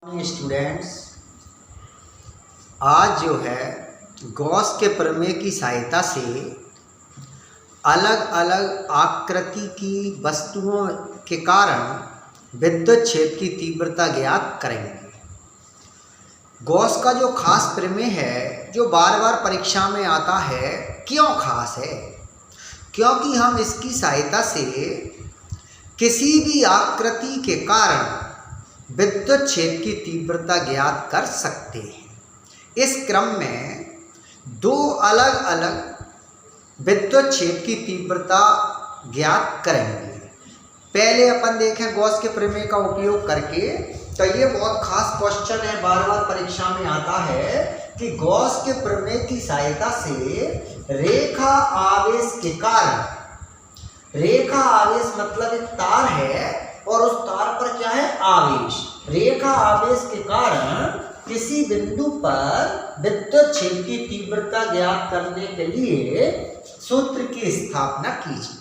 Students, आज जो है गॉस के प्रमेय की सहायता से अलग अलग आकृति की वस्तुओं के कारण विद्युत क्षेत्र की तीव्रता ज्ञात करेंगे। गॉस का जो खास प्रमेय है जो बार बार परीक्षा में आता है, क्यों खास है? क्योंकि हम इसकी सहायता से किसी भी आकृति के कारण विद्युत क्षेत्र की तीव्रता ज्ञात कर सकते हैं। इस क्रम में दो अलग अलग विद्युत क्षेत्र की तीव्रता ज्ञात करेंगे। पहले अपन देखें गॉस के प्रमेय का उपयोग करके, तो ये बहुत खास क्वेश्चन है, बार बार परीक्षा में आता है कि गॉस के प्रमेय की सहायता से रेखा आवेश के कारण, रेखा आवेश मतलब एक तार है और उस तार पर क्या है? आवेश। रेखा आवेश के कारण किसी बिंदु पर विद्युत क्षेत्र की तीव्रता ज्ञात करने के लिए सूत्र की स्थापना कीजिए।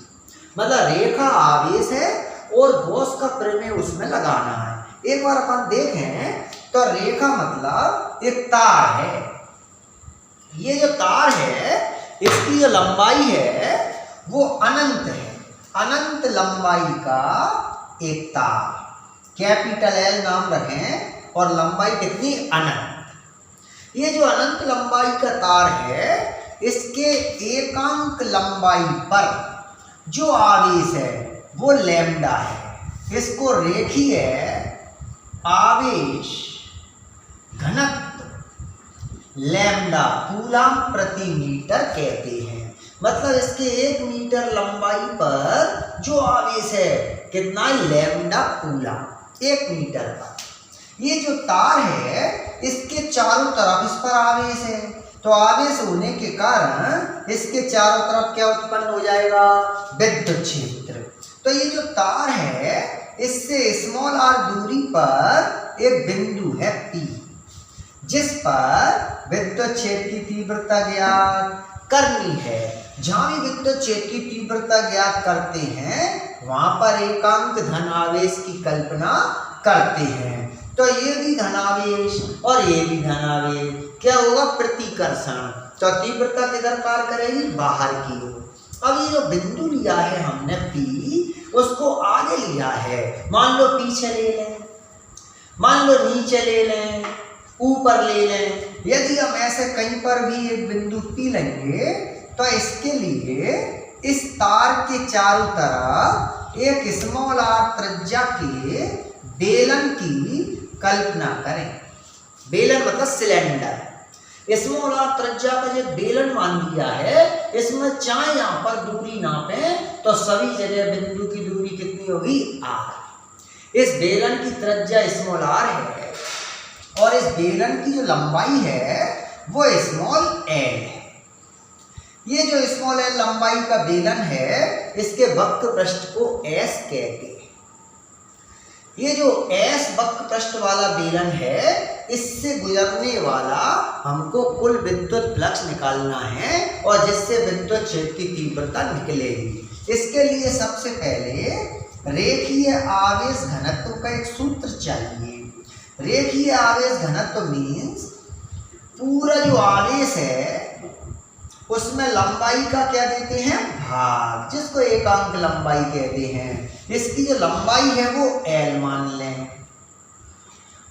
मतलब रेखा आवेश है और गॉस का प्रमेय उसमें लगाना है। एक बार अपन देखें तो रेखा मतलब एक तार है। ये जो तार है इसकी जो लंबाई है वो अनंत है, अनंत लंबाई का एक तार, कैपिटल एल नाम रखें, और लंबाई कितनी? अनंत। ये जो अनंत लंबाई का तार है इसके एकांक लंबाई पर जो आवेश है वो लैम्डा है। इसको रेखीय आवेश घनत्व लैम्डा कूलम प्रति मीटर कहते हैं। मतलब इसके 1 मीटर लंबाई पर जो आवेश है कितना? लैम्डा कूलम 1 मीटर पर। ये जो तार है इसके चारों तरफ इस पर आवेश है, तो आवेश होने के कारण इसके चारों तरफ क्या उत्पन्न हो जाएगा? विद्युत क्षेत्र। तो ये जो तार है इससे स्मॉल आर दूरी पर एक बिंदु है P, जिस पर विद्युत क्षेत्र की तीव्रता ज्ञात करनी है। जहां भी विद्युत क्षेत्र की तीव्रता ज्ञात करते हैं वहां पर एकांक धन आवेश की कल्पना करते हैं। तो ये भी धनावेश और ये भी धनावेश, क्या होगा? प्रतिकर्षण। तो तीव्रता किधर कार्य करेगी? बाहर की ओर। अब ये जो बिंदु लिया है हमने P, उसको आगे लिया है। मान लो पीछे ले लें, मान लो नीचे ले लें, ऊपर ले लें। यदि हम ऐसे कहीं पर भी एक बिंदु P लेंगे तो इसके लिए इस तार के चारों तरफ एक स्मॉल आर त्रिज्या के बेलन की कल्पना करें। बेलन मतलब सिलेंडर। स्मॉल आर त्रिज्या का जो बेलन मान लिया है, इसमें चाहे यहां पर दूरी नापें तो सभी जगह बिंदु की दूरी कितनी होगी? r। इस बेलन की त्रिज्या स्मॉल r है और इस बेलन की जो लंबाई है वो स्मॉल l है। ये जो स्मॉल l लंबाई का बेलन है इसके वक्र पृष्ठ को S कहते हैं। ये जो S वक्र पृष्ठ वाला बेलन है इससे गुजरने वाला हमको कुल विद्युत फ्लक्स निकालना है और जिससे विद्युत क्षेत्र की तीव्रता निकलेगी। इसके लिए सबसे पहले रेखीय आवेश घनत्व का एक सूत्र चाहिए। रेखीय आवेश घनत्व मीन्स पूरा जो आवेश है उसमें लंबाई का क्या देते हैं? भाग, जिसको एकांक लंबाई कहते हैं। इसकी जो लंबाई है वो L मान लें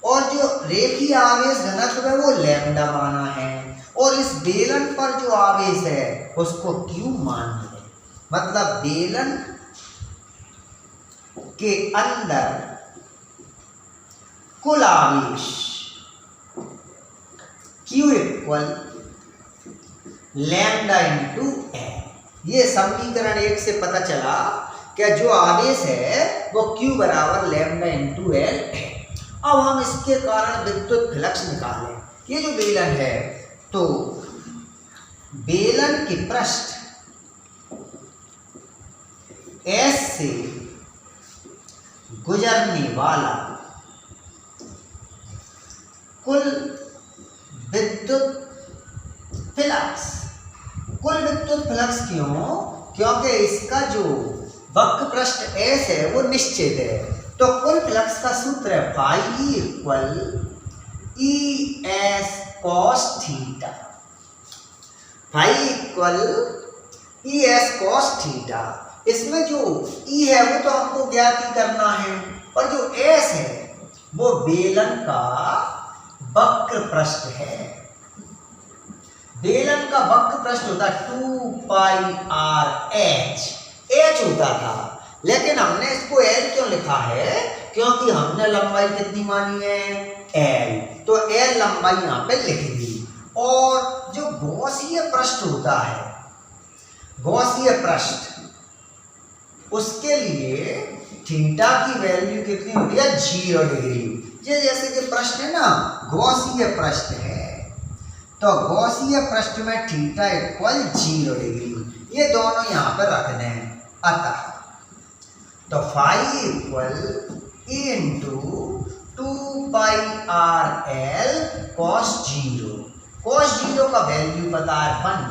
और जो रेखीय आवेश घनत्व है वो लैम्डा माना है, और इस बेलन पर जो आवेश है उसको Q मान लें। मतलब बेलन के अंदर कुल आवेश Q equal lambda into L। ये समीकरण 1 से पता चला कि जो आवेश है वो Q बराबर लैम्डा इंटू L है। अब हम इसके कारण विद्युत फ्लक्स निकालें। ये जो बेलन है तो बेलन के पृष्ठ S से गुजरने वाला कुल विद्युत फ्लक्स, कुल विद्युत फ्लक्स क्यों? क्योंकि इसका जो वक्र पृष्ठ S है वो निश्चित है, तो कुल फ्लक्स का सूत्र है phi equal E S cos theta. Phi equal E S cos theta. इसमें जो ई है वो तो हमको ज्ञात ही करना है, और जो एस है वो बेलन का वक्र पृष्ठ है। बेलन का वक्र पृष्ठ होता है 2 पाई आर एच होता था, लेकिन हमने इसको एल क्यों लिखा है? क्योंकि हमने लंबाई कितनी मानी है? एल, तो एल लंबाई यहां पे लिख दी। और जो गॉसीय पृष्ठ होता है, गॉसीय पृष्ठ, उसके लिए थीटा की वैल्यू कितनी होती है? 0 डिग्री। ये जैसे कि प्रश्न है ना, गॉसीय पृष्ठ है, तो गॉसीय पृष्ठ में थीटा इक्वल 0 डिग्री। ये दोनों यहां पर रख दें। अतः तो फाई इक्वल ए into 2 pi R L cos 0। Cos 0 का वैल्यू पता है 1,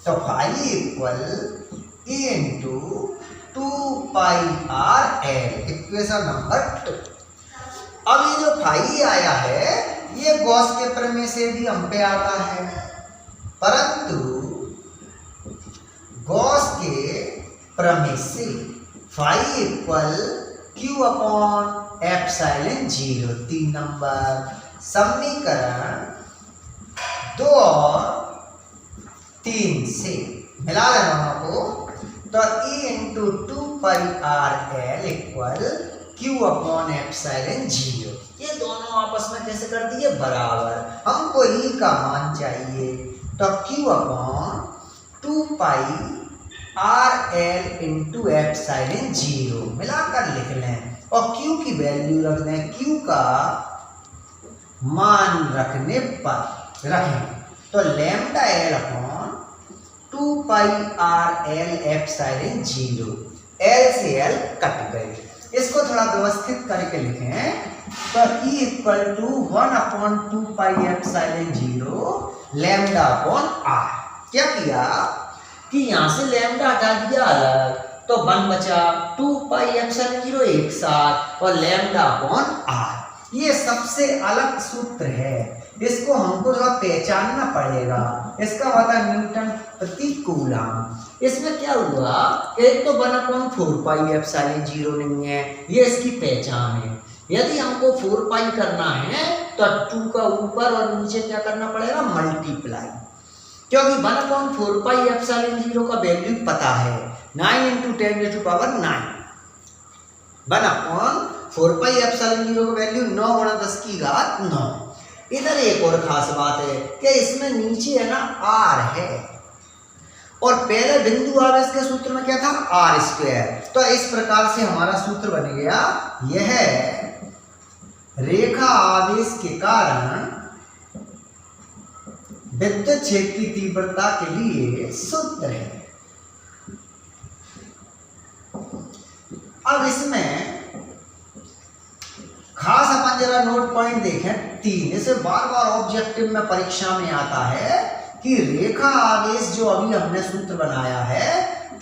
तो फाई इक्वल ए into 2 pi R L, equation number 2। अब ये जो फाई आया है ये गॉस के प्रमेय से भी हम पे आता है, परंतु गॉस के प्रमेय से phi equal Q upon epsilon 0। 3 number समीकरण 2 और 3 से मिला लेना को, तो E into 2 pi R L equal Q upon epsilon 0। ये दोनों आपस में कैसे कर दिए? बराबर। हमको E का मान चाहिए, तो Q upon 2 pi R L into epsilon 0 मिलाकर लिख लें, और Q की वैल्यू रख दें। Q का मान रखने पर रखें तो lambda L upon 2 pi R L epsilon 0, L से एल कट गए। इसको थोड़ा व्यवस्थित करके लिखें, तो E equal to 1 upon 2 pi epsilon 0 lambda upon R. क्या किया कि यहां से लैम्डा हटा दिया अलग, तो 1 बचा, 2 पाई एप्सिलॉन 0 एक साथ, और लैम्डा अपॉन आर। ये सबसे अलग सूत्र है, इसको हमको थोड़ा पहचानना पड़ेगा। इसका मतलब न्यूटन प्रति कूलम। इसमें क्या हुआ, एक तो 1/4 पाई एप्सिलॉन 0 नहीं है, ये इसकी पहचान है। यदि हमको 4 पाई करना है तो 2 का ऊपर और नीचे क्या करना पड़ेगा? मल्टीप्लाई, क्योंकि 1/4 पाई एप्सिलॉन 0 का वैल्यू पता है 9 इंटू 10⁹9। 1/4 पाई एप्सिलॉन 0 का वैल्यू 9 गुणा 10 की घात 9। इधर एक और खास बात है कि इसमें नीचे है ना आर है, और पहले बिंदु आवेश के सूत्र में क्या था? R square. तो इस प्रकार से हमारा सूत्र बन गया, यह रेखा आवेश के कारण विद्युत क्षेत्र की तीव्रता के लिए सूत्र है। अब इसमें खास अपन जरा नोट पॉइंट देखें 3। इसे बार बार ऑब्जेक्टिव में परीक्षा में आता है कि रेखा आवेश जो अभी हमने सूत्र बनाया है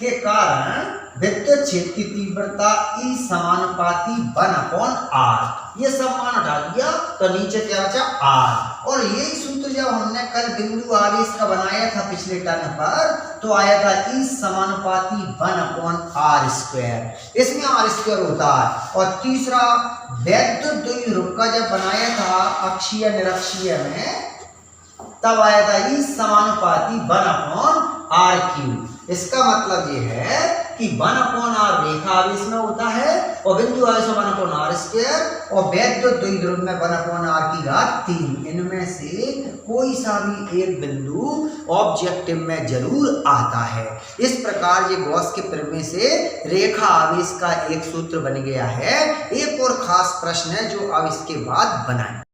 के कारण विद्युत क्षेत्र की तीव्रता E समानुपाती 1/r। ये सब मान हटा दिया तो नीचे क्या बचा? r। और यही सूत्र जब हमने कल बिंदु आवेश का बनाया था पिछले टर्न पर, तो आया था E समानुपाती 1/r²। इसमें r² होता है। और तीसरा वैद्युत द्विध्रुव का जब बनाया था अक्षीय निरक्षीय में, तब आया था E समानुपाती 1/r³। इसका मतलब ये है कि 1/r रेखा आवेश में होता है, और बिंदु आवेश में 1/r², और वैद्युत द्विध्रुव में 1/r⁴। इनमें से कोई सा भी एक बिंदु ऑब्जेक्टिव में जरूर आता है। इस प्रकार ये गॉस के प्रमेय से रेखा आवेश का एक सूत्र बन गया है। एक और खास प्रश्न है जो अब इसके बाद बनाएं।